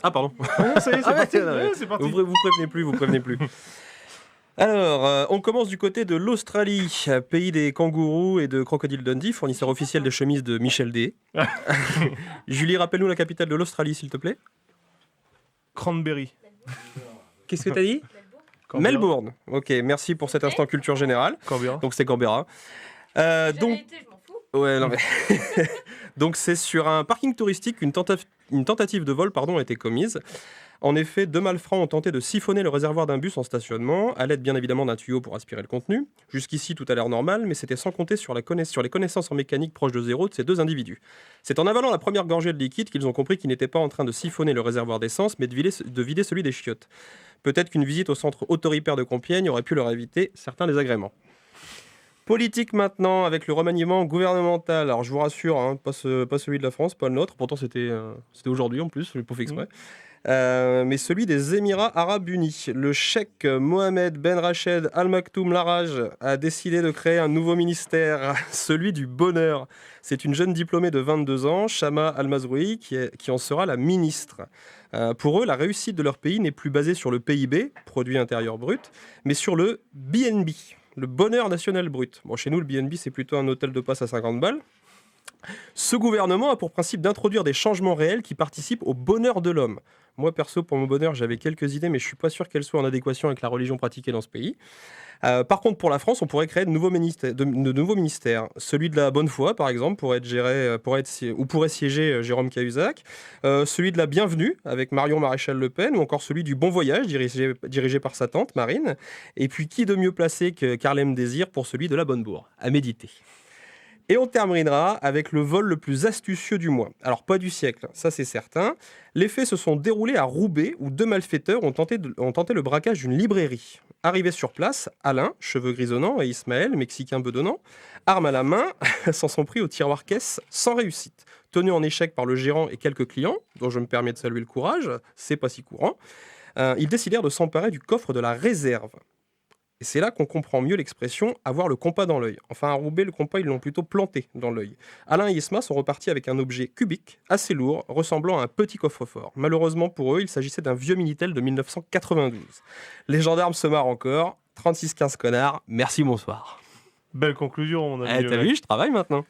Ah, pardon. Ça y est, c'est parti. Ouais, c'est parti. Vous prévenez plus. Alors, on commence du côté de l'Australie, pays des kangourous et de Crocodile Dundee, fournisseur officiel des chemises de Michel D. Julie, rappelle-nous la capitale de l'Australie, s'il te plaît. Cranberry. Qu'est-ce que t'as dit ? Canberra. Melbourne. Ok, merci pour cet instant culture générale. Canberra. Donc c'est Canberra. Donc, Je m'en fous. ouais, non, mais donc c'est sur un parking touristique qu'une tentative de vol a été commise. En effet, 2 malfrats ont tenté de siphonner le réservoir d'un bus en stationnement, à l'aide bien évidemment d'un tuyau pour aspirer le contenu. Jusqu'ici, tout a l'air normal, mais c'était sans compter sur les connaissances en mécanique proches de zéro de ces 2 individus. C'est en avalant la première gorgée de liquide qu'ils ont compris qu'ils n'étaient pas en train de siphonner le réservoir d'essence, mais de vider celui des chiottes. Peut-être qu'une visite au centre autoripère de Compiègne aurait pu leur éviter certains désagréments. Politique maintenant, avec le remaniement gouvernemental. Alors je vous rassure, hein, pas celui de la France, pas le nôtre. Pourtant c'était aujourd'hui en plus, je l'ai pas fait exprès. Mais celui des Émirats Arabes Unis. Le cheikh Mohamed Ben Rached Al Maktoum Laraj a décidé de créer un nouveau ministère, celui du bonheur. C'est une jeune diplômée de 22 ans, Shama Al Mazroui, qui en sera la ministre. Pour eux, la réussite de leur pays n'est plus basée sur le PIB, produit intérieur brut, mais sur le BNB, le bonheur national brut. Bon, chez nous, le BNB, c'est plutôt un hôtel de passe à 50 balles. Ce gouvernement a pour principe d'introduire des changements réels qui participent au bonheur de l'homme. Moi, perso, pour mon bonheur, j'avais quelques idées, mais je ne suis pas sûr qu'elles soient en adéquation avec la religion pratiquée dans ce pays. Par contre, pour la France, on pourrait créer de nouveaux ministères. Celui de la bonne foi, par exemple, pourrait siéger Jérôme Cahuzac. Celui de la bienvenue, avec Marion Maréchal Le Pen, ou encore celui du bon voyage, dirigé par sa tante, Marine. Et puis, qui de mieux placé que Carlem Désir pour celui de la bonne bourre ? À méditer. Et on terminera avec le vol le plus astucieux du mois. Alors, pas du siècle, ça c'est certain. Les faits se sont déroulés à Roubaix, où 2 malfaiteurs ont tenté le braquage d'une librairie. Arrivés sur place, Alain, cheveux grisonnants, et Ismaël, mexicain bedonnant, armes à la main, s'en sont pris au tiroir caisse sans réussite. Tenus en échec par le gérant et quelques clients, dont je me permets de saluer le courage, c'est pas si courant, ils décidèrent de s'emparer du coffre de la réserve. Et c'est là qu'on comprend mieux l'expression « avoir le compas dans l'œil ». Enfin, à Roubaix, le compas, ils l'ont plutôt planté dans l'œil. Alain et Isma sont repartis avec un objet cubique, assez lourd, ressemblant à un petit coffre-fort. Malheureusement pour eux, il s'agissait d'un vieux Minitel de 1992. Les gendarmes se marrent encore. 36-15 connards, merci, bonsoir. Belle conclusion, mon ami. T'as vu, je travaille maintenant.